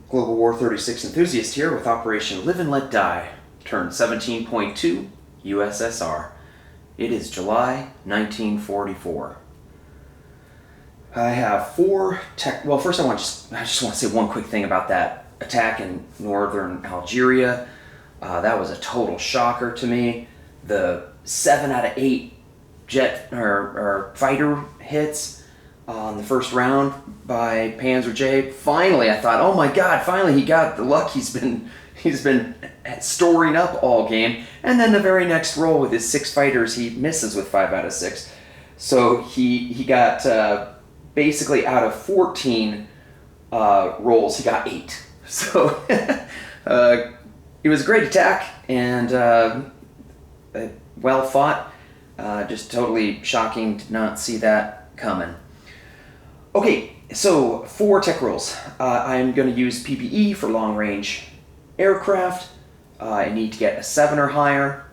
Global War 36 enthusiast here with Operation Live and Let Die, turn 17.2, USSR. It is July 1944. I have four well, first I just want to say one quick thing about that attack in northern Algeria. That was a total shocker to me. The 7 out of 8 jet or fighter hits on the first round by Panzer J. Finally, I thought, oh my God! Finally, he got the luck he's been storing up all game. And then the very next roll with his 6 fighters, he misses with 5 out of 6. So he got basically out of 14 rolls, he got 8. So it was a great attack and well fought. Just totally shocking to not see that coming. Okay, so 4 tech rules. I'm going to use PPE for long-range aircraft. I need to get a 7 or higher,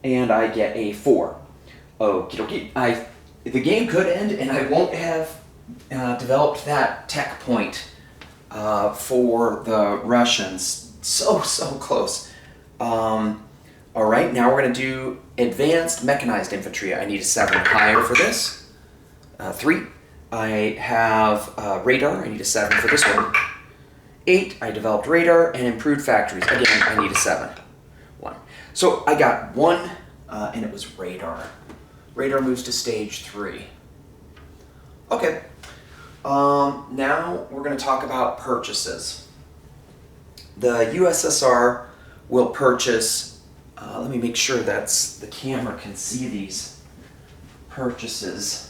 and I get a 4. Okie dokie. The game could end, and I won't have developed that tech point for the Russians. So close. Alright, now we're going to do Advanced Mechanized Infantry. I need a 7 or higher for this. 3. I have radar. I need a 7 for this one. 8. I developed radar and improved factories. Again, I need a 7. 1. So I got 1, and it was radar. Radar moves to stage 3. Okay. Now we're going to talk about purchases. The USSR will purchase. Let me make sure the camera can see these purchases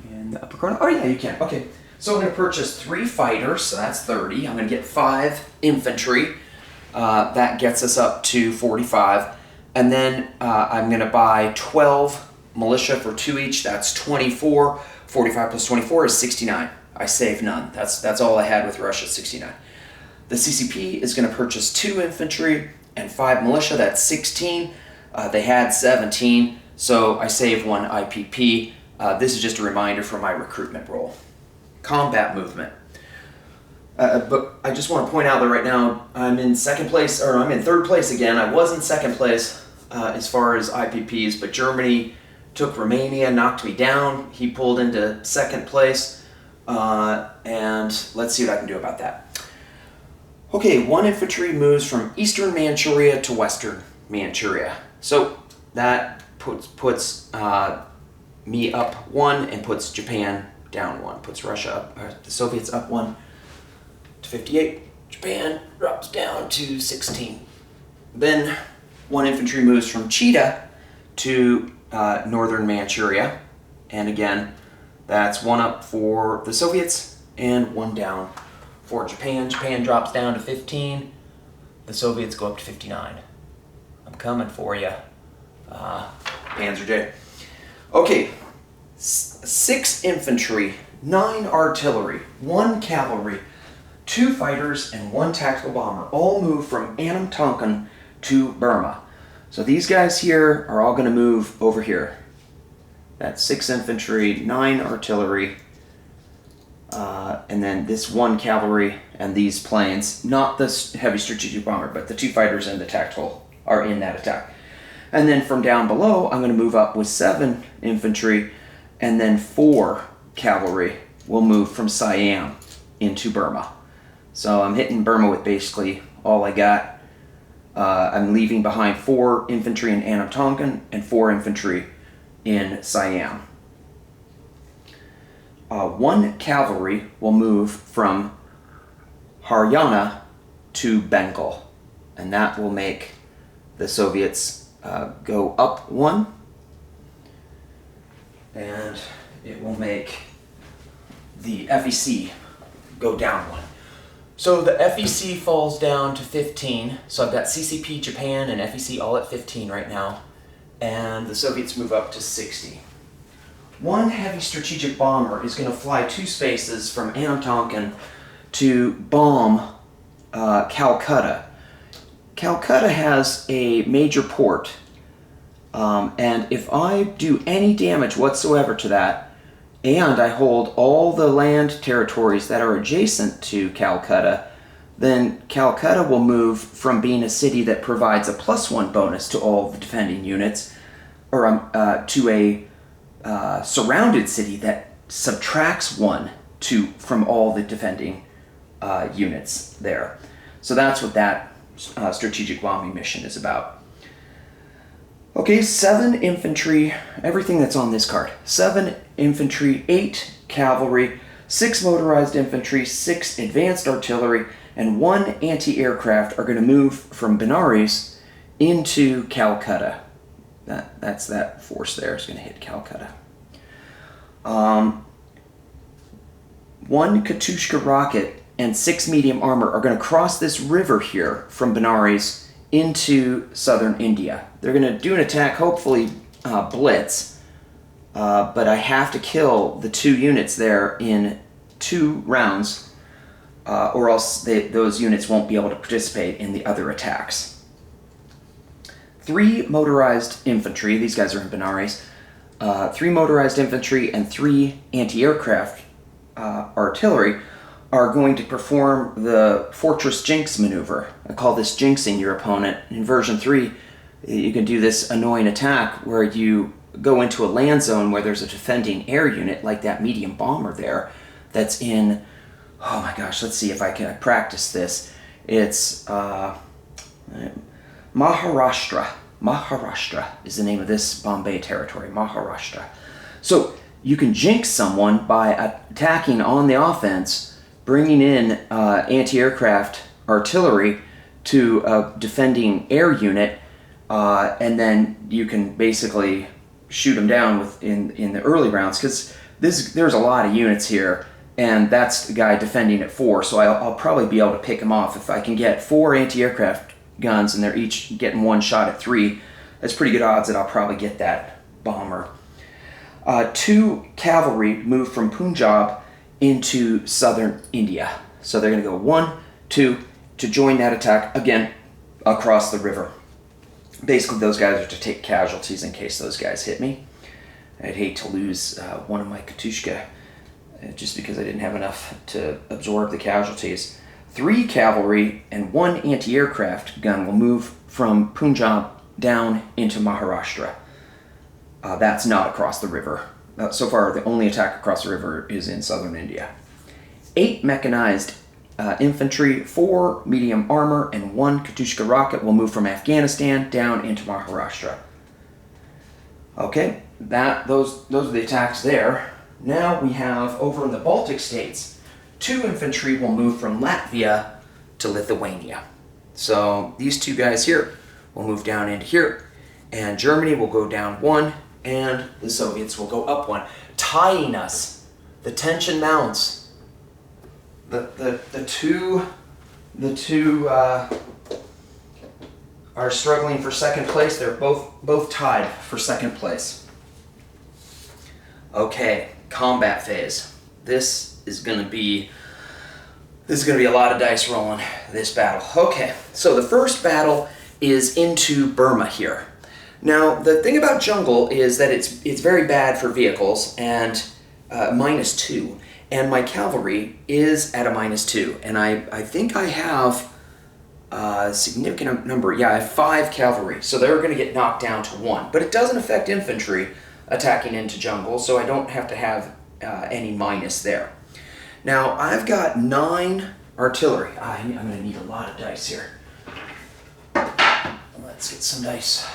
in the upper corner. Oh yeah, you can. Okay. So I'm going to purchase 3 fighters, so that's 30. I'm going to get 5 infantry. That gets us up to 45. And then I'm going to buy 12 militia for 2 each. That's 24. 45 plus 24 is 69. I saved none. That's all I had with Russia, 69. The CCP is going to purchase 2 infantry and 5 militia. That's 16. They had 17, so I saved 1 IPP. This is just a reminder for my recruitment role. Combat movement. But I just want to point out that right now I'm in 3rd place again. I was in 2nd place as far as IPPs, but Germany took Romania, knocked me down. He pulled into 2nd place, and let's see what I can do about that. Okay, 1 infantry moves from eastern Manchuria to western Manchuria. So that puts me up 1 and puts Japan down 1. Puts Russia up, the Soviets up 1 to 58. Japan drops down to 16. Then 1 infantry moves from Chita to northern Manchuria. And again, that's 1 up for the Soviets and 1 down for Japan. Japan drops down to 15. The Soviets go up to 59. I'm coming for you, Panzer J. Okay, 6 infantry, 9 artillery, 1 cavalry, 2 fighters, and 1 tactical bomber all move from Anam Tonkin to Burma. So these guys here are all going to move over here. That's 6 infantry, 9 artillery, and then this 1 cavalry and these planes. Not the heavy strategic bomber, but the 2 fighters and the tactical are in that attack. And then from down below, I'm going to move up with 7 infantry, and then 4 cavalry will move from Siam into Burma. So I'm hitting Burma with basically all I got. I'm leaving behind 4 infantry in Anam Tonkin and 4 infantry in Siam. 1 cavalry will move from Haryana to Bengal, and that will make the Soviets go up 1, and it will make the FEC go down 1. So the FEC falls down to 15, so I've got CCP, Japan, and FEC all at 15 right now, and the Soviets move up to 60. 1 heavy strategic bomber is going to fly 2 spaces from Anam Tonkin to bomb Calcutta. Calcutta has a major port, and if I do any damage whatsoever to that, and I hold all the land territories that are adjacent to Calcutta, then Calcutta will move from being a city that provides a +1 bonus to all the defending units, or to a surrounded city that subtracts 1 from all the defending units there. So that's what that strategic bombing mission is about. Okay, 7 infantry, everything that's on this card. 7 infantry, 8 cavalry, 6 motorized infantry, 6 advanced artillery, and 1 anti-aircraft are going to move from Benares into Calcutta. That's that force there is going to hit Calcutta. 1 Katushka Rocket and 6 medium armor are going to cross this river here from Benares into southern India. They're going to do an attack, hopefully blitz, but I have to kill the 2 units there in 2 rounds, or else those units won't be able to participate in the other attacks. 3 motorized infantry, these guys are in Benares, 3 motorized infantry and 3 anti-aircraft artillery are going to perform the Fortress Jinx maneuver. I call this jinxing your opponent. In version 3, you can do this annoying attack where you go into a land zone where there's a defending air unit, like that medium bomber there, that's in, oh my gosh, let's see if I can practice this. It's Maharashtra. Maharashtra is the name of this Bombay territory, Maharashtra. So you can jinx someone by attacking on the offense, bringing in anti-aircraft artillery to a defending air unit, and then you can basically shoot them down in the early rounds, because there's a lot of units here, and that's the guy defending at 4, so I'll probably be able to pick him off. If I can get 4 anti-aircraft guns and they're each getting 1 shot at 3, that's pretty good odds that I'll probably get that bomber. 2 cavalry move from Punjab into southern India. So they're going to go 1, 2 to join that attack, again, across the river. Basically, those guys are to take casualties in case those guys hit me. I'd hate to lose one of my Katushka just because I didn't have enough to absorb the casualties. 3 cavalry and 1 anti-aircraft gun will move from Punjab down into Maharashtra. That's not across the river. So far, the only attack across the river is in southern India. 8 mechanized infantry, 4 medium armor, and 1 Katushka rocket will move from Afghanistan down into Maharashtra. Okay, those are the attacks there. Now we have, over in the Baltic States, 2 infantry will move from Latvia to Lithuania. So these 2 guys here will move down into here, and Germany will go down 1, and the Soviets will go up 1, tying us. The tension mounts. The two are struggling for second place. They're both tied for second place. Okay, combat phase. This is gonna be a lot of dice rolling, this battle. Okay, so the first battle is into Burma here. Now, the thing about jungle is that it's very bad for vehicles, and -2. And my cavalry is at a -2. And I think I have a significant number. Yeah, I have 5 cavalry. So they're going to get knocked down to 1. But it doesn't affect infantry attacking into jungle, so I don't have to have any minus there. Now, I've got 9 artillery. I'm going to need a lot of dice here. Let's get some dice.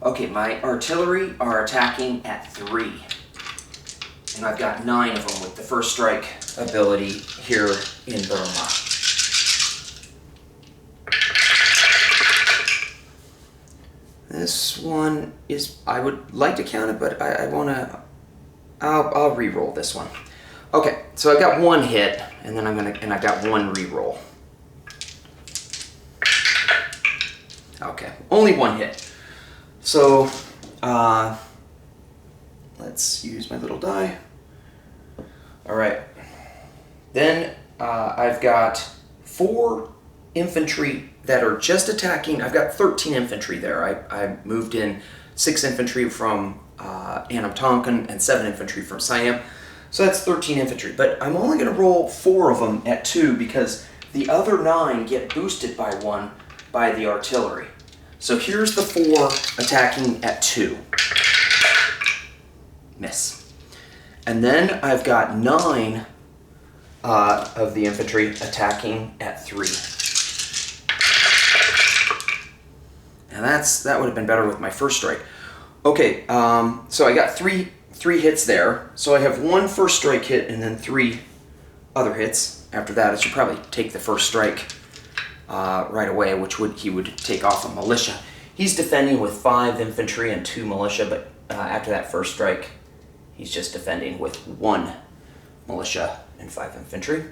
Okay, my artillery are attacking at 3. And I've got 9 of them with the first strike ability here in Burma. This one is, I would like to count it, but I'll re-roll this one. Okay, so I got 1 hit, and then I got 1 re-roll. Okay, only 1 hit. So, let's use my little die. All right. Then I've got 4 infantry that are just attacking. I've got 13 infantry there. I moved in 6 infantry from Anam-Tonkin, and 7 infantry from Siam. So that's 13 infantry, but I'm only going to roll 4 of them at 2 because the other 9 get boosted by 1 by the artillery. So here's the 4 attacking at 2. Miss. And then I've got 9 of the infantry attacking at 3. And that would have been better with my first strike. Okay, so I got three hits there. So I have 1 first strike hit and then 3 other hits. After that, I should probably take the first strike right away, which he would take off a militia. He's defending with 5 infantry and 2 militia, but after that first strike, he's just defending with 1 militia and 5 infantry.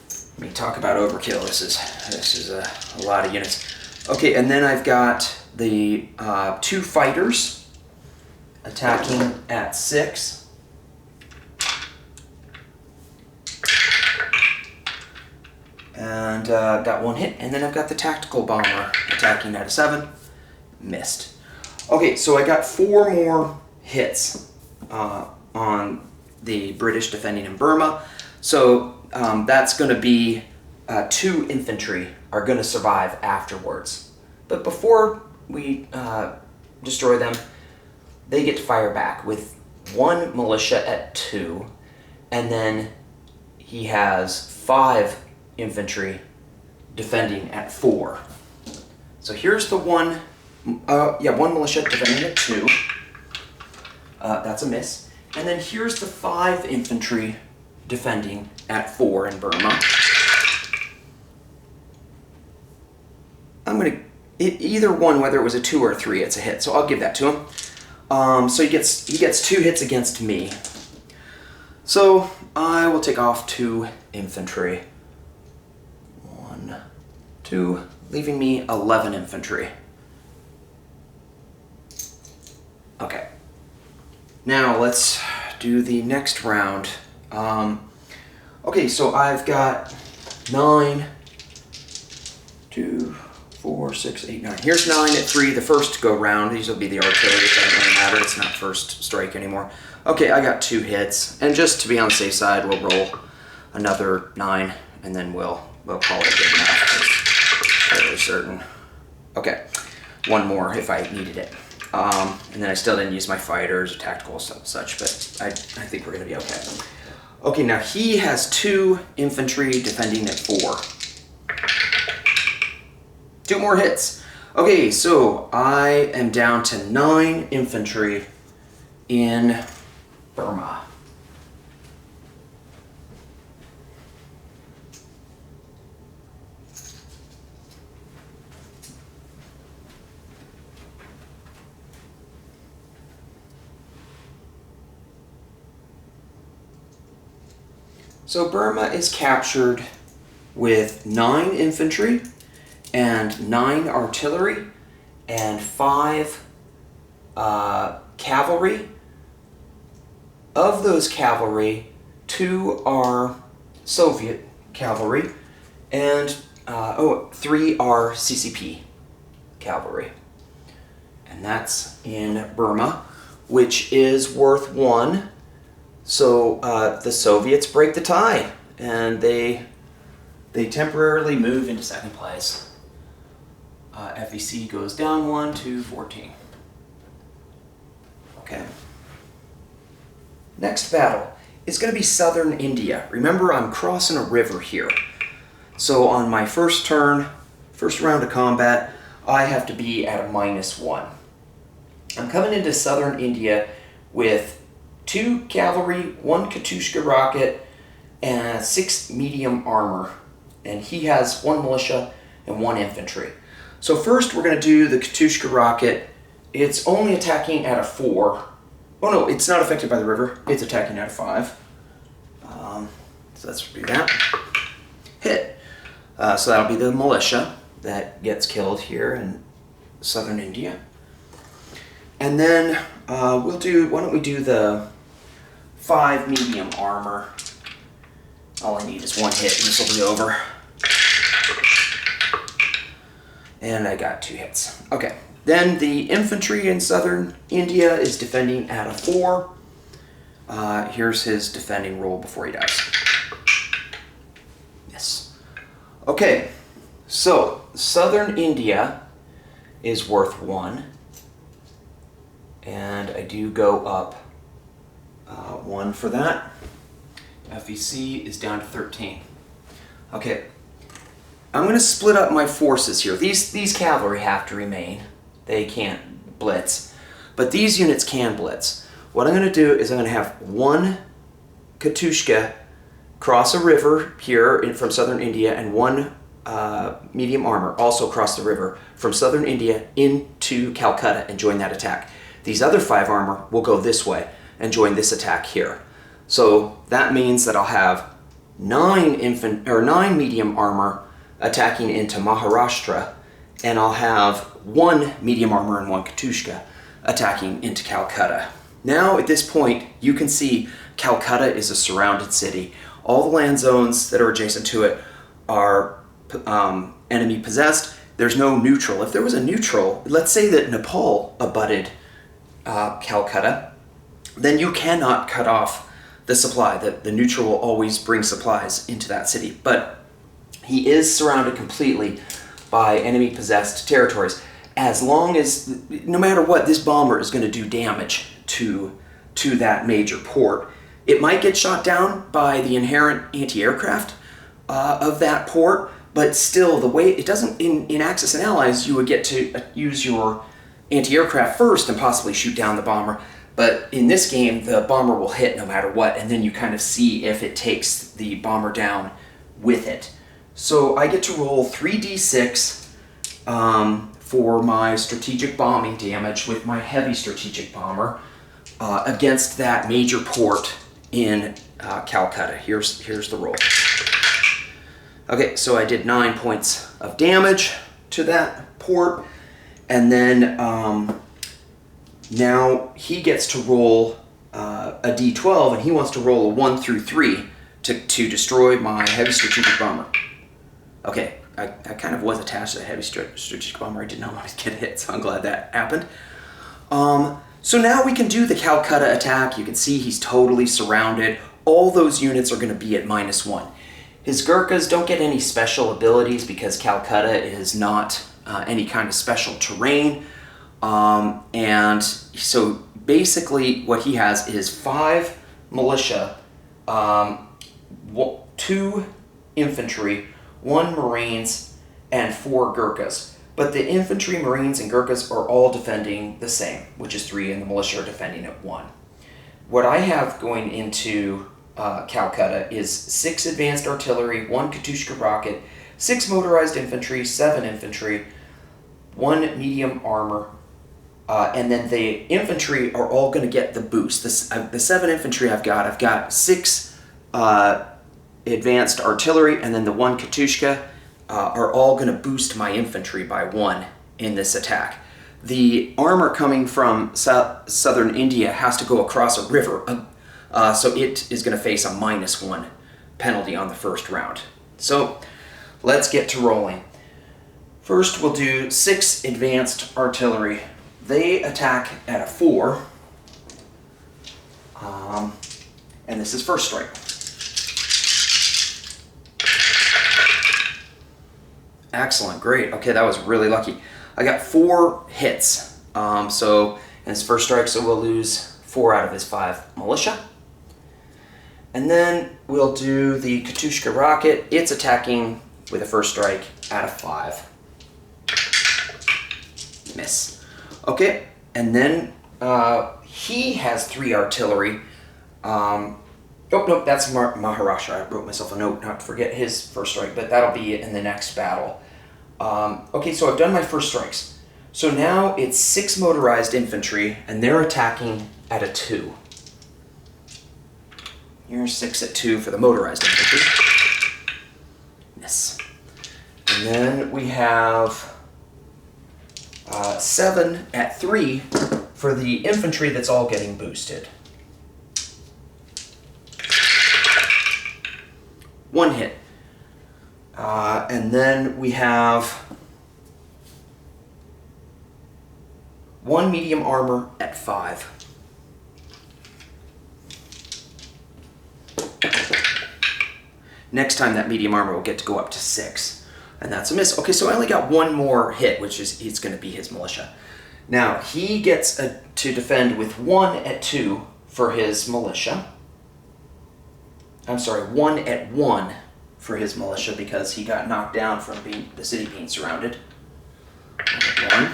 Let me talk about overkill. This is a lot of units. Okay, and then I've got the 2 fighters attacking at 6. And got 1 hit, and then I've got the tactical bomber attacking at a 7. Missed. Okay, so I got 4 more hits on the British defending in Burma. So that's going to be 2 infantry are going to survive afterwards. But before we destroy them, they get to fire back with 1 militia at 2, and then he has 5 infantry defending at 4. So here's the 1 militia defending at 2. That's a miss. And then here's the 5 infantry defending at 4 in Burma. I'm going to... Either one, whether it was a 2 or a 3, it's a hit. So I'll give that to him. So he gets 2 hits against me. So I will take off 2 infantry. 1, 2, leaving me 11 infantry. Okay. Now let's do the next round. Okay, so I've got 9, 2, 4, 6, 8, 9. Here's 9 at 3, the first go round. These will be the artillery, it doesn't really matter. It's not first strike anymore. Okay, I got 2 hits. And just to be on the safe side, we'll roll another 9, and then we'll call it good enough. I'm fairly certain. Okay, 1 more if I needed it. And then I still didn't use my fighters or tactical stuff such, but I think we're going to be okay. Okay, now he has 2 infantry defending at 4. 2 more hits. Okay, so I am down to 9 infantry in Burma. So Burma is captured with 9 infantry and 9 artillery and 5 cavalry. Of those cavalry, 2 are Soviet cavalry and 3 are CCP cavalry. And that's in Burma, which is worth 1. So the Soviets break the tie, and they temporarily move into 2nd place. FEC goes down 1 to 14. Okay. Next battle is going to be southern India. Remember, I'm crossing a river here. So on my first turn, first round of combat, I have to be at a -1. I'm coming into southern India with 2 cavalry, 1 Katushka Rocket, and 6 medium armor. And he has 1 militia and 1 infantry. So first we're going to do the Katushka Rocket. It's only attacking at a 4. Oh no, it's not affected by the river. It's attacking at a 5. So let's do that. Hit. So that'll be the militia that gets killed here in southern India. And then why don't we do the 5 medium armor. All I need is 1 hit and this will be over. And I got 2 hits. Okay, Then the infantry in southern India is defending at a 4. Here's his defending roll before he dies. Yes. Okay, so southern India is worth 1. And I do go up 1 for that. FEC is down to 13. Okay, I'm going to split up my forces here. These cavalry have to remain. They can't blitz. But these units can blitz. What I'm going to do is I'm going to have 1 Katushka cross a river here from southern India, and 1 medium armor also cross the river from southern India into Calcutta and join that attack. These other 5 armor will go this way and join this attack here. So that means that I'll have 9 medium armor attacking into Maharashtra, and I'll have 1 medium armor and 1 Katushka attacking into Calcutta. Now at this point, you can see Calcutta is a surrounded city. All the land zones that are adjacent to it are enemy possessed. There's no neutral. If there was a neutral, let's say that Nepal abutted Calcutta, then you cannot cut off the supply. The neutral will always bring supplies into that city. But he is surrounded completely by enemy possessed territories. As long as, no matter what, this bomber is going to do damage to that major port. It might get shot down by the inherent anti-aircraft of that port, but still, the way it doesn't, in Axis and Allies, you would get to use your anti-aircraft first and possibly shoot down the bomber. But in this game, the bomber will hit no matter what, and then you kind of see if it takes the bomber down with it. So I get to roll 3d6 for my strategic bombing damage with my heavy strategic bomber against that major port in Calcutta. Here's the roll. Okay, so I did 9 points of damage to that port, and then now he gets to roll a d12, and he wants to roll a 1 through 3 to destroy my heavy strategic bomber. Okay, I kind of was attached to the heavy strategic bomber. I did not want to get hit, so I'm glad that happened. So now we can do the Calcutta attack. You can see he's totally surrounded. All those units are going to be at -1. His Gurkhas don't get any special abilities because Calcutta is not any kind of special terrain. And so basically what he has is 5 militia, 2 infantry, 1 Marines, and 4 Gurkhas. But the infantry, Marines, and Gurkhas are all defending the same, which is 3, and the militia are defending at 1. What I have going into Calcutta is 6 advanced artillery, 1 Katushka Rocket, 6 motorized infantry, 7 infantry, 1 medium armor, and then the infantry are all going to get the boost. The 7 infantry I've got 6 advanced artillery, and then the 1 Katushka are all going to boost my infantry by 1 in this attack. The armor coming from southern India has to go across a river, so it is going to face a -1 penalty on the first round. So let's get to rolling. First we'll do 6 advanced artillery. They attack at a 4, and this is first strike. Excellent, great. Okay, that was really lucky. I got 4 hits, so in his first strike, so we'll lose 4 out of his 5 militia. And then we'll do the Katushka Rocket. It's attacking with a first strike at a 5. Miss. Okay, and then he has 3 artillery. Nope, that's Maharashtra. I wrote myself a note not to forget his first strike, but that'll be in the next battle. Okay, so I've done my first strikes. So now it's 6 motorized infantry, and they're attacking at a 2. Here's 6 at 2 for the motorized infantry. Miss. And then we have 7 at 3 for the infantry that's all getting boosted. 1 hit. And then we have 1 medium armor at 5. Next time that medium armor will get to go up to 6. And that's a miss. Okay, so I only got 1 more hit, which is he's going to be his militia. Now, he gets to defend with 1 at 2 for his militia. I'm sorry, 1 at 1 for his militia because he got knocked down from the city being surrounded. 1 at 1.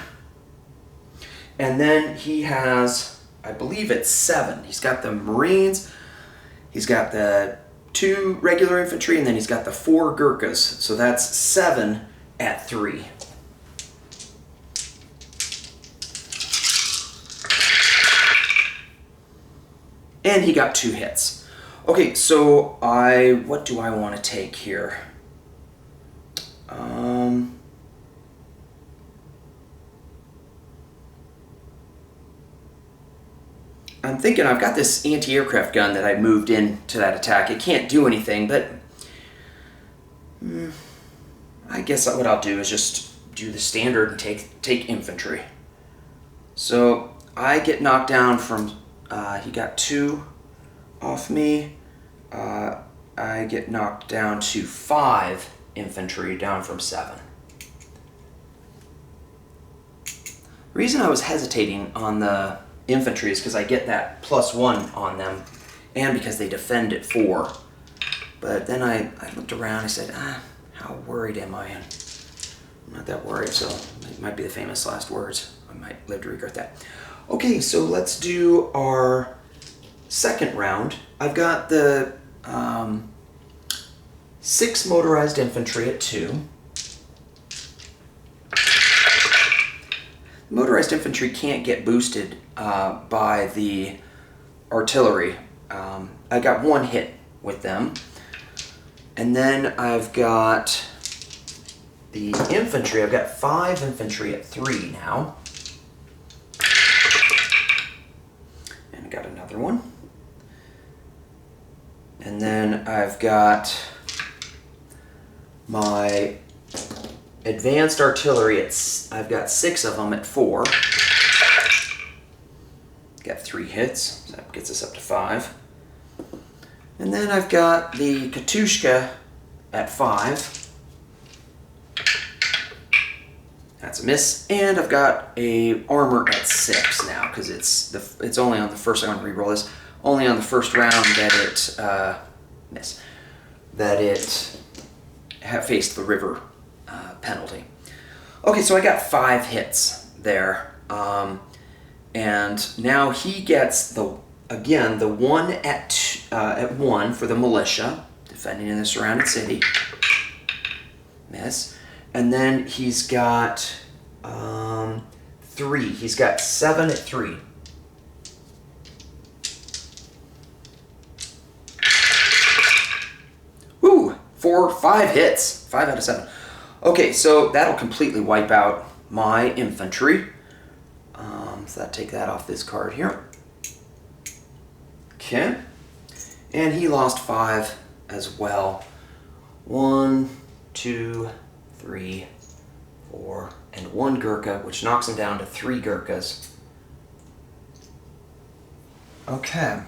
And then he has, I believe it's 7. He's got the Marines, he's got the 2 regular infantry, and then he's got the 4 Gurkhas. So that's 7 at 3. And he got 2 hits. Okay, so what do I want to take here? I'm thinking I've got this anti-aircraft gun that I moved into that attack. It can't do anything, but I guess what I'll do is just do the standard and take infantry. So I get knocked down from, he got 2 off me. I get knocked down to 5 infantry, down from 7. The reason I was hesitating on the infantry is because I get that +1 on them, and because they defend at 4. But then I looked around and I said, how worried am I? And I'm not that worried, so it might be the famous last words. I might live to regret that. Okay, so let's do our second round. I've got the 6 motorized infantry at 2. Motorized infantry can't get boosted by the artillery. I got 1 hit with them. And then I've got the infantry. I've got 5 infantry at 3 now. And I got another one. And then I've got my advanced artillery, I've got 6 of them at 4. Got 3 hits, so that gets us up to 5. And then I've got the Katushka at 5. That's a miss. And I've got a armor at 6 now, because it's only on the first, I'm going to re-roll this, only on the first round that it faced the river penalty. Okay, so I got 5 hits there, and now he gets the 1 at 1 for the militia, defending in the surrounded city. Miss. And then he's got 3. He's got 7 at 3. Woo! 5 hits. 5 out of 7. Okay, so that'll completely wipe out my infantry. So I'll take that off this card here. Okay. And he lost 5 as well. 1, 2, 3, 4, and 1 Gurkha, which knocks him down to 3 Gurkhas. Okay.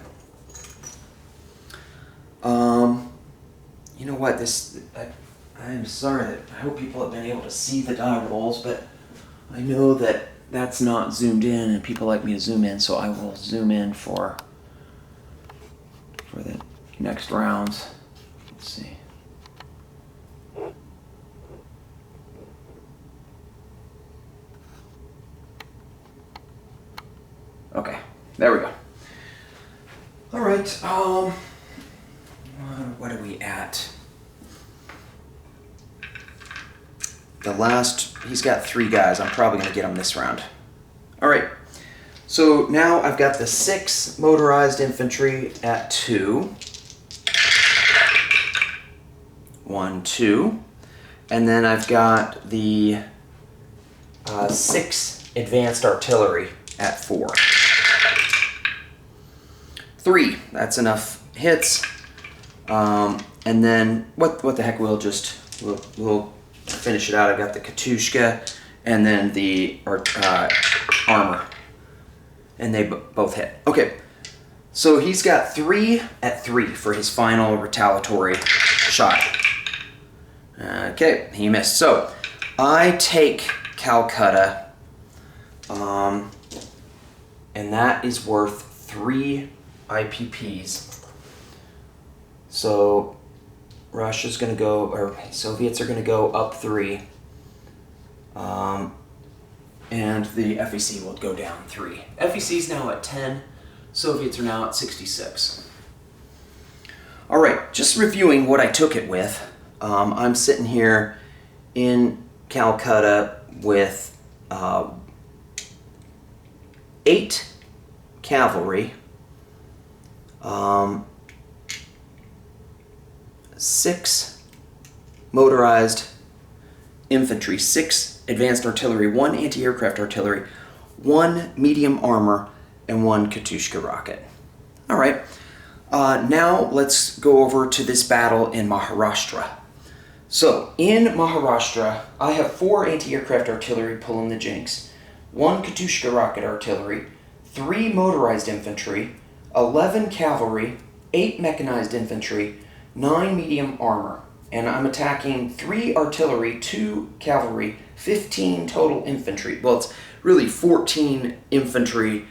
You know what? I am sorry that I hope people have been able to see the die rolls, but I know that that's not zoomed in, and people like me to zoom in, so I will zoom in for the next rounds. Let's see. Okay, there we go. All right, what are we at? The last, he's got 3 guys. I'm probably going to get him this round. All right, so now I've got the 6 motorized infantry at 2. 1, 2. And then I've got the 6 advanced artillery at 4. 3, that's enough hits. And then what the heck, we'll finish it out. I've got the Katushka and then the armor And they both hit. Okay, so he's got 3 at 3 for his final retaliatory shot. Okay, he missed. So I take Calcutta, and that is worth 3 IPPs. So Russia's going to go, or Soviets are going to go up 3. And the FEC will go down 3. FEC's now at 10. Soviets are now at 66. All right, just reviewing what I took it with. I'm sitting here in Calcutta with 8 cavalry, 6 motorized infantry, 6 advanced artillery, 1 anti-aircraft artillery, 1 medium armor, and 1 Katushka rocket. All right, now let's go over to this battle in Maharashtra. So in Maharashtra, I have 4 anti-aircraft artillery pulling the jinx, 1 Katushka rocket artillery, 3 motorized infantry, 11 cavalry, 8 mechanized infantry, 9 medium armor. And I'm attacking 3 artillery, 2 cavalry, 15 total infantry. Well, it's really 14 infantry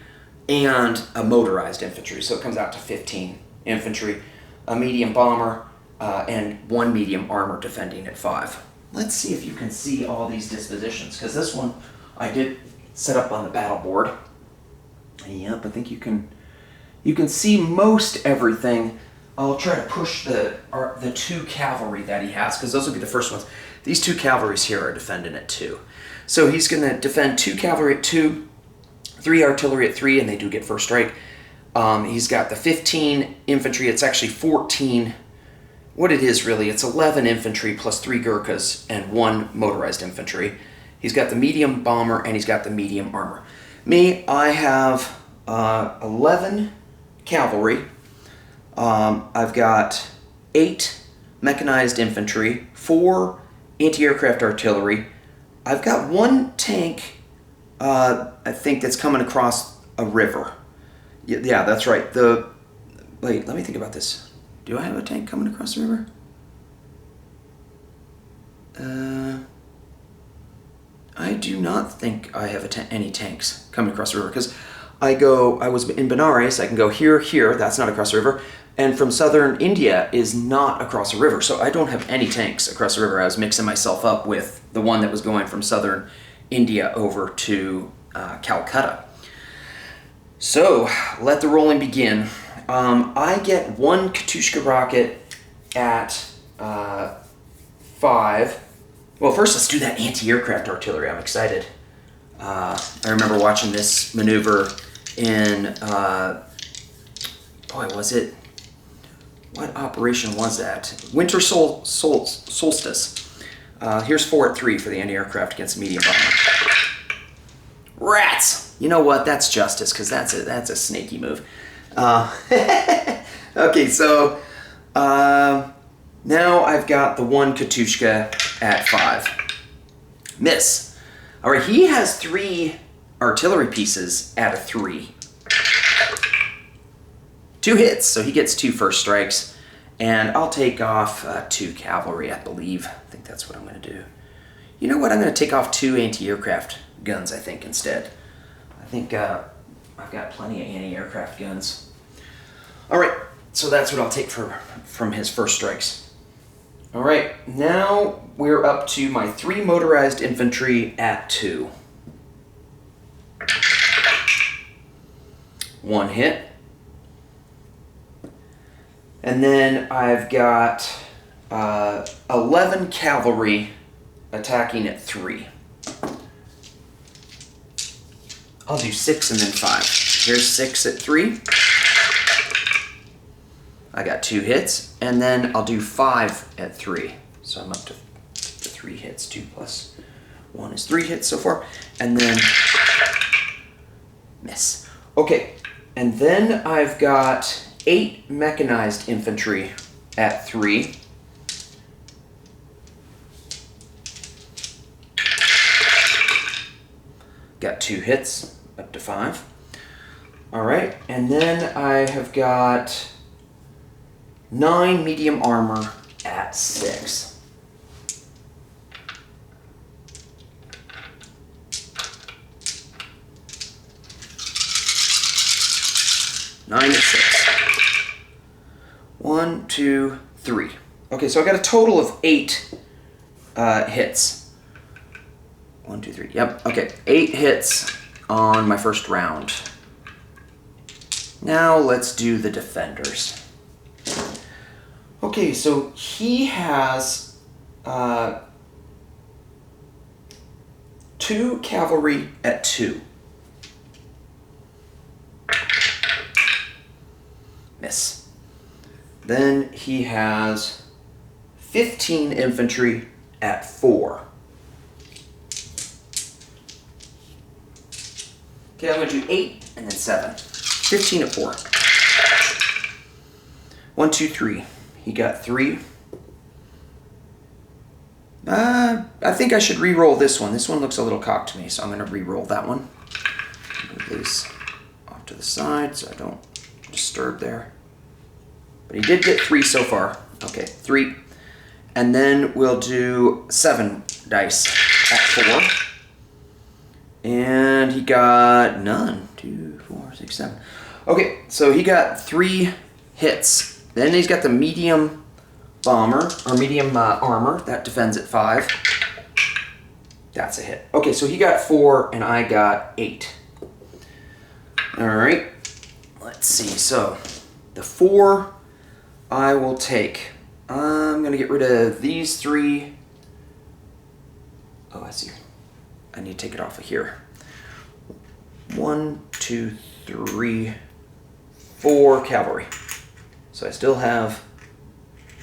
and a motorized infantry, so it comes out to 15 infantry, a medium bomber, and 1 medium armor defending at 5. Let's see if you can see all these dispositions, because this one I did set up on the battle board. Yep, I think you can see most everything. I'll try to push the 2 cavalry that he has, because those will be the first ones. These 2 cavalries here are defending at 2. So he's going to defend 2 cavalry at 2, 3 artillery at 3, and they do get first strike. He's got the 15 infantry. It's actually 14. What it is really, it's 11 infantry plus 3 Gurkhas and 1 motorized infantry. He's got the medium bomber and he's got the medium armor. Me, I have 11 cavalry. I've got 8 mechanized infantry, 4 anti-aircraft artillery. I've got 1 tank, I think, that's coming across a river. Yeah, that's right. Wait, let me think about this. Do I have a tank coming across the river? I do not think I have any tanks coming across the river, because I was in Benares, I can go here, that's not across the river, and from southern India is not across the river, so I don't have any tanks across the river. I was mixing myself up with the one that was going from southern India over to Calcutta. So, let the rolling begin. I get 1 Katushka rocket at 5. Well, first let's do that anti-aircraft artillery. I'm excited. I remember watching this maneuver in, what operation was that? Winter Solstice. Here's 4 at 3 for the anti-aircraft against medium bomber. Rats! You know what? That's justice, because that's a snaky move. Okay, so now I've got the 1 Katushka at 5. Miss. All right, he has 3 artillery pieces at a 3. 2 hits, so he gets 2 first strikes, and I'll take off 2 cavalry, I believe. I think that's what I'm going to do. You know what? I'm going to take off 2 anti-aircraft guns, I think, instead. I think I've got plenty of anti-aircraft guns. All right, so that's what I'll take from his first strikes. All right, now we're up to my 3 motorized infantry at 2. 1 hit. And then I've got 11 cavalry attacking at 3. I'll do 6 and then 5. Here's 6 at 3. I got 2 hits, and then I'll do 5 at 3. So I'm up to 3 hits. 2 plus 1 is 3 hits so far. And then miss. Okay, and then I've got 8 mechanized infantry at 3. Got 2 hits, up to 5. All right, and then I have got 9 medium armor at 6. Nine at 6. 1, 2, 3. Okay, so I got a total of 8 hits. 1, 2, 3. Yep. Okay, 8 hits on my first round. Now let's do the defenders. Okay, so he has 2 cavalry at 2. Miss. Then he has 15 infantry at 4. Okay, I'm going to do 8 and then 7. 15 at 4. 1, 2, 3. He got 3. I think I should re-roll this one. This one looks a little cocked to me, so I'm going to re-roll that one. Move these off to the side so I don't disturb there. But he did get 3 so far. Okay, 3. And then we'll do 7 dice at 4. And he got none. 2, 4, 6, 7. Okay, so he got 3 hits. Then he's got the medium bomber, or medium armor. That defends at 5. That's a hit. Okay, so he got 4 and I got 8. Alright, let's see. So, the 4 I will take. I'm going to get rid of these 3. Oh, I see. I need to take it off of here. 1, 2, 3, 4 cavalry. So I still have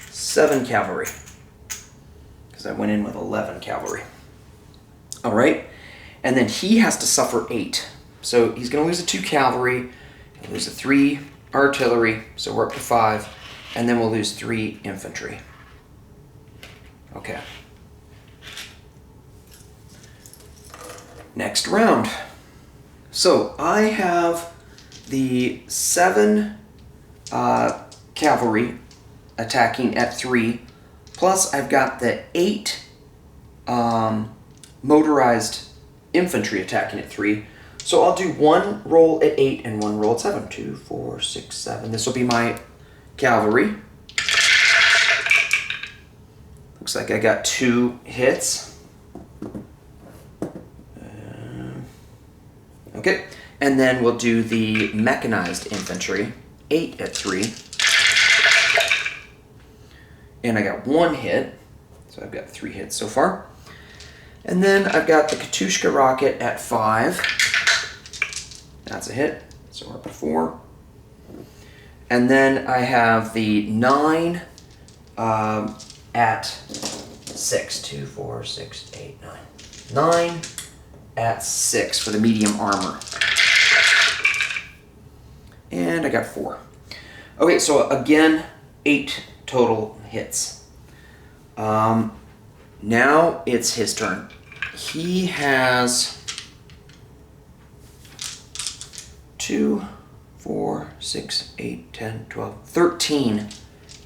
7 cavalry because I went in with 11 cavalry. All right, and then he has to suffer 8. So he's going to lose the 2 cavalry, he'll lose the 3 artillery, so we're up to 5, and then we'll lose 3 infantry. Okay. Next round. So I have the 7 cavalry attacking at 3, plus I've got the 8 motorized infantry attacking at 3. So I'll do 1 roll at 8 and 1 roll at 7. 2, 4, 6, 7. This will be my cavalry. Looks like I got 2 hits. Okay, and then we'll do the mechanized infantry, 8 at 3. And I got 1 hit, so I've got 3 hits so far. And then I've got the Katushka Rocket at 5. That's a hit, so we're up to 4. And then I have the 9 at 6. 2, 4, 6, 8, 9. 9 at 6 for the medium armor. And I got 4. Okay, so again, 8 total hits. Now it's his turn. He has 2, 4, 6, 8, 10, 12, 13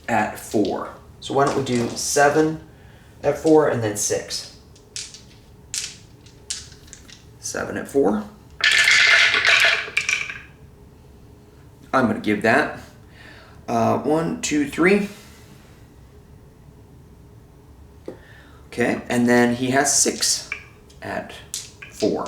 at 4. So why don't we do 7 at 4 and then 6. 7 at 4. I'm going to give that 1, 2, 3. Okay, and then he has 6 at 4.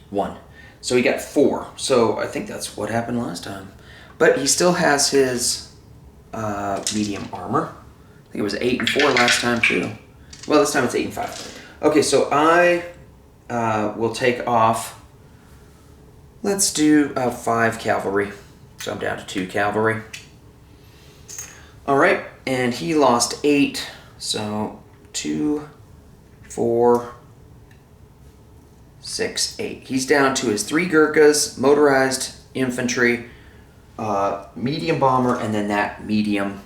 1. So he got 4. So I think that's what happened last time. But he still has his medium armor. I think it was 8 and 4 last time too. Well, this time it's 8 and 5. Okay, so I will take off. Let's do 5 cavalry. So I'm down to 2 cavalry. All right, and he lost 8. So 2, 4, 6, 8. He's down to his 3 Gurkhas, motorized infantry, medium bomber, and then that medium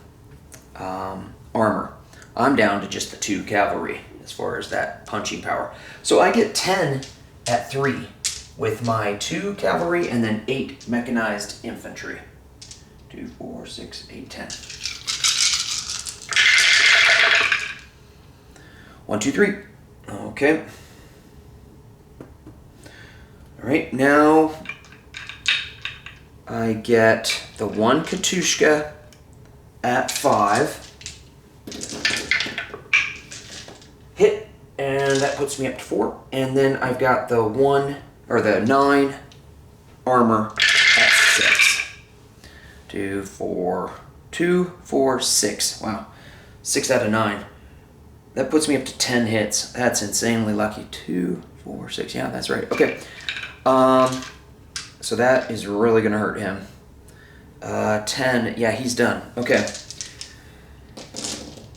armor. I'm down to just the 2 cavalry as far as that punching power. So I get 10 at 3 with my 2 cavalry and then 8 mechanized infantry. 2, 4, 6, 8, 10. 1, 2, 3. Okay. Alright, now I get the 1 Katushka at 5. Hit, and that puts me up to 4. And then I've got the 9 armor at 6. 2, 4, 6. Wow. 6 out of 9. That puts me up to 10 hits. That's insanely lucky. 2, 4, 6. Yeah, that's right. Okay. So that is really going to hurt him. 10. Yeah, he's done. Okay.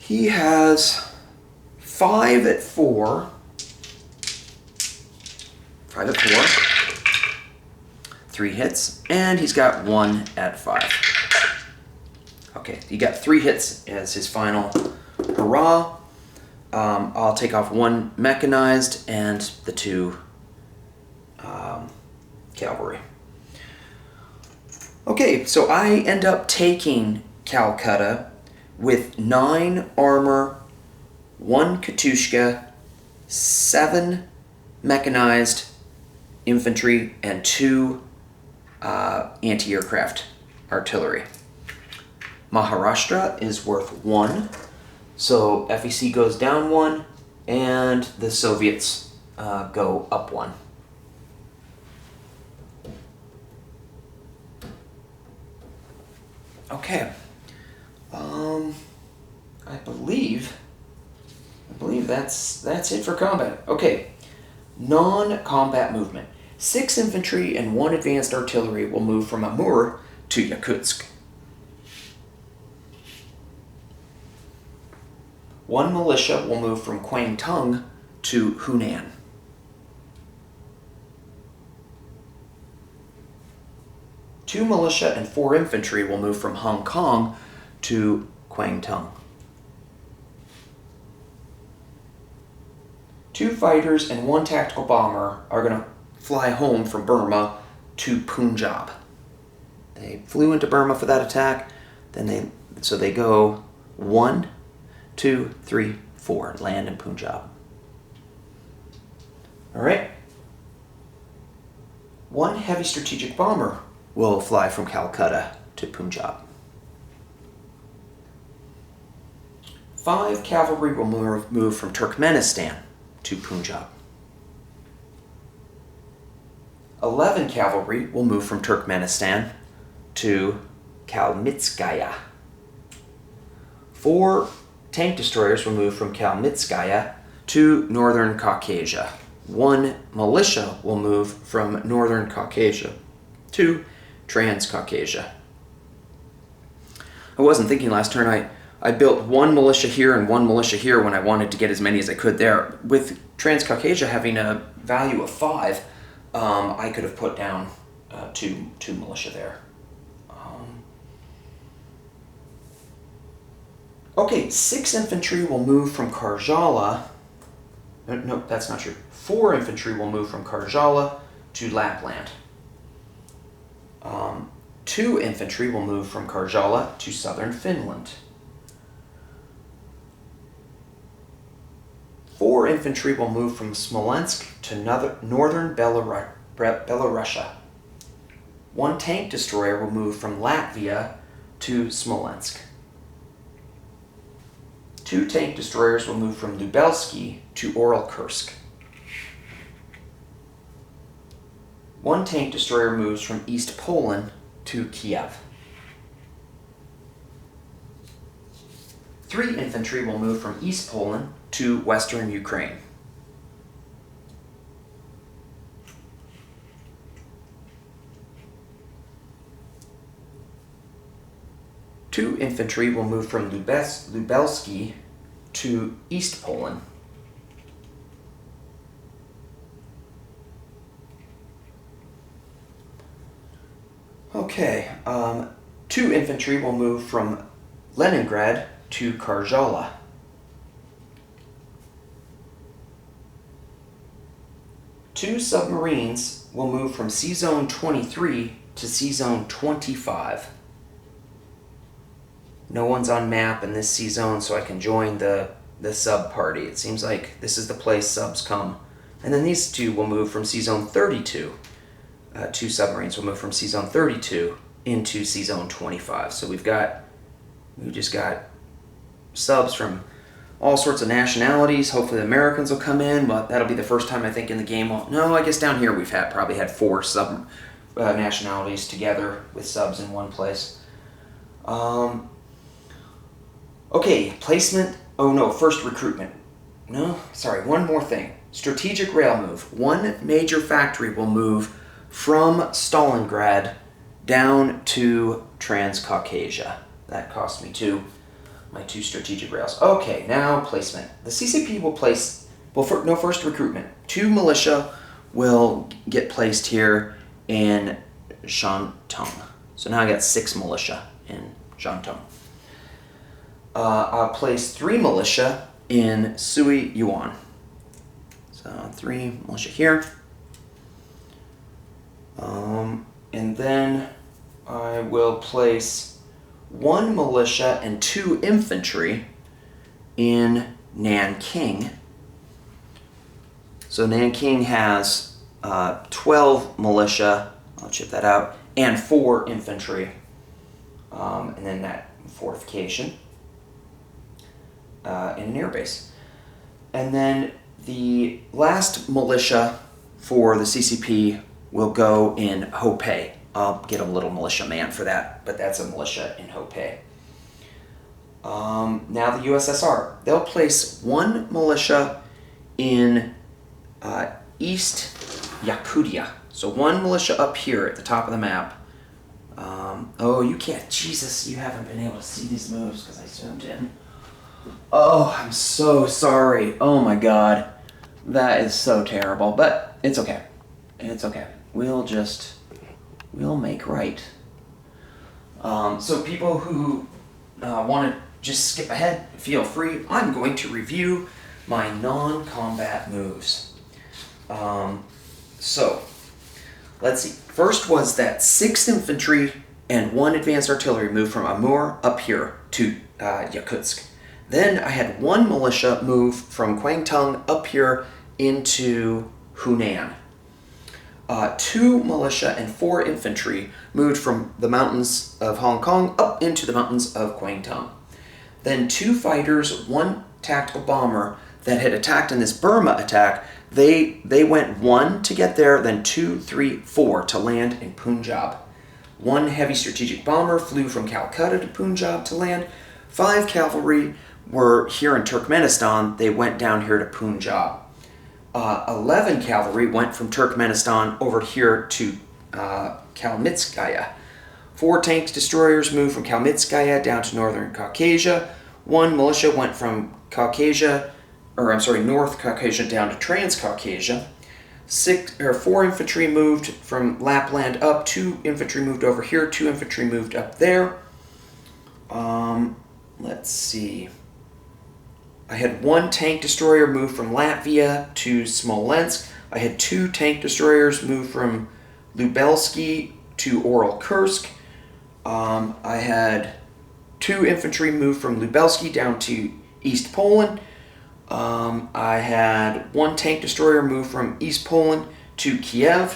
He has 5 at 4. 5 at 4. 3 hits. And he's got 1 at 5. Okay, he got 3 hits as his final hurrah. I'll take off 1 mechanized and the 2 cavalry. Okay, so I end up taking Calcutta with 9 armor, 1 Katushka, 7 mechanized infantry, and 2 anti-aircraft artillery. Maharashtra is worth 1, so FEC goes down 1, and the Soviets go up 1. Okay. I believe that's it for combat. Okay. Non-combat movement. 6 infantry and 1 advanced artillery will move from Amur to Yakutsk. 1 militia will move from Kwangtung to Hunan. 2 militia and 4 infantry will move from Hong Kong to Kwangtung. 2 fighters and 1 tactical bomber are going to fly home from Burma to Punjab. They flew into Burma for that attack, so they go 1, 2, 3, 4, land in Punjab. Alright. 1 heavy strategic bomber will fly from Calcutta to Punjab. 5 cavalry will move from Turkmenistan to Punjab. 11 cavalry will move from Turkmenistan to Kalmytskaya. 4 tank destroyers will move from Kalmytskaya to Northern Caucasia. 1 militia will move from Northern Caucasia to Transcaucasia. I wasn't thinking last turn. I built 1 militia here and 1 militia here when I wanted to get as many as I could there. With Transcaucasia having a value of 5, I could have put down two militia there. Okay, 6 infantry will move from Karjala. No, that's not true. 4 infantry will move from Karjala to Lapland. 2 infantry will move from Karjala to southern Finland. 4 infantry will move from Smolensk to northern Belarusia. 1 tank destroyer will move from Latvia to Smolensk. 2 tank destroyers will move from Lubelsky to Orel-Kursk. 1 tank destroyer moves from East Poland to Kiev. 3 infantry will move from East Poland to western Ukraine. Two infantry will move from Lubelsky to East Poland. Okay, 2 infantry will move from Leningrad to Karjala. 2 submarines will move from Sea Zone 23 to Sea Zone 25. No one's on map in this sea zone, so I can join the sub party. It seems like this is the place subs come. And then these 2 will move from Sea Zone 32. 2 submarines will move from Sea Zone 32 into Sea Zone 25. So we just got subs from all sorts of nationalities. Hopefully the Americans will come in, but that'll be the first time I think in the game. Well, no, I guess down here we've probably had 4 sub nationalities together with subs in one place. Okay, placement. Oh no, first recruitment. No, sorry, one more thing. Strategic rail move. 1 major factory will move from Stalingrad down to Transcaucasia. That cost me my 2 strategic rails. Okay, now placement. The CCP will place, first recruitment. 2 militia will get placed here in Shantung. So now I got 6 militia in Shantung. I'll place 3 militia in Sui Yuan. So 3 militia here. And then I will place 1 militia and 2 infantry in Nanking. So Nanking has 12 militia, I'll chip that out, and 4 infantry. And then that fortification in an airbase. And then the last militia for the CCP will go in Hopei. I'll get a little militia man for that, but that's a militia in Hopei. Now the USSR. They'll place 1 militia in East Yakutia. So 1 militia up here at the top of the map. Oh, you can't. Jesus, you haven't been able to see these moves because I zoomed in. Oh, I'm so sorry. Oh my god. That is so terrible, but it's okay. It's okay. We'll make right. So people who want to just skip ahead, feel free. I'm going to review my non-combat moves. So, let's see. First was that 6th Infantry and 1 Advanced Artillery moved from Amur up here to Yakutsk. Then I had 1 militia move from Kwangtung up here into Hunan. 2 militia and 4 infantry moved from the mountains of Hong Kong up into the mountains of Kwangtung. Then 2 fighters, 1 tactical bomber that had attacked in this Burma attack, they went 1 to get there, then 2, 3, 4 to land in Punjab. 1 heavy strategic bomber flew from Calcutta to Punjab to land. 5 cavalry were here in Turkmenistan. They went down here to Punjab. 11 cavalry went from Turkmenistan over here to Kalmytskaya. 4 tank destroyers moved from Kalmytskaya down to northern Caucasia. 1 militia went from North Caucasia down to Transcaucasia. 4 infantry moved from Lapland up. 2 infantry moved over here. 2 infantry moved up there. Let's see. I had 1 tank destroyer move from Latvia to Smolensk. I had 2 tank destroyers move from Lubelsky to Oral-Kursk. I had 2 infantry move from Lubelsky down to East Poland. I had 1 tank destroyer move from East Poland to Kiev.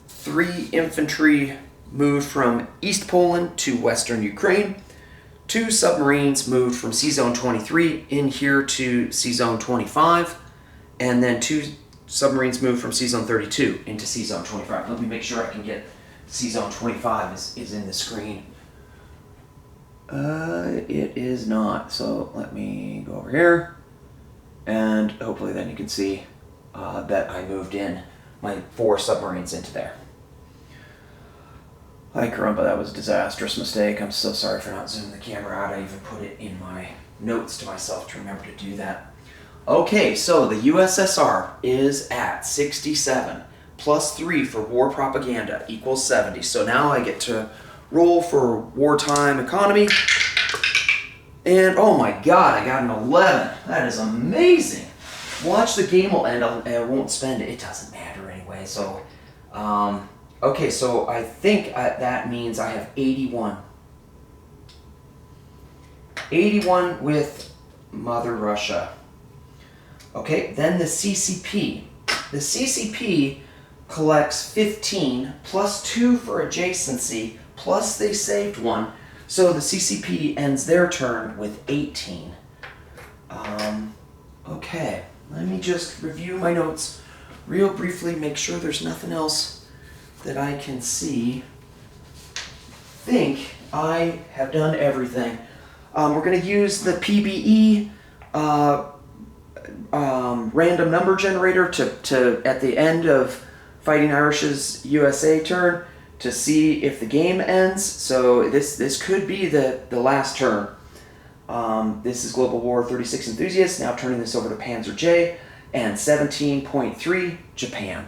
3 infantry moved from East Poland to Western Ukraine. 2 submarines moved from Sea Zone 23 in here to Sea Zone 25. And then 2 submarines moved from Sea Zone 32 into Sea Zone 25. Let me make sure I can get Sea Zone 25 is in the screen. It is not. So let me go over here. And hopefully then you can see that I moved in my 4 submarines into there. Hi, Carumba, that was a disastrous mistake. I'm so sorry for not zooming the camera out. I even put it in my notes to myself to remember to do that. Okay, so the USSR is at 67, plus 3 for war propaganda equals 70. So now I get to roll for wartime economy. And oh my god, I got an 11. That is amazing. Watch, the game will end. I won't spend it. It doesn't matter anyway. So, okay, so I think that means I have 81. 81 with Mother Russia. Okay, then the CCP. The CCP collects 15 plus 2 for adjacency, plus they saved 1. So the CCP ends their turn with 18. Okay, let me just review my notes real briefly, make sure there's nothing else that I can see. Think I have done everything. We're going to use the PBE random number generator to at the end of Fighting Irish's USA turn to see if the game ends. So this could be the last turn. This is Global War 36 Enthusiasts, now turning this over to Panzer J, and 17.3, Japan.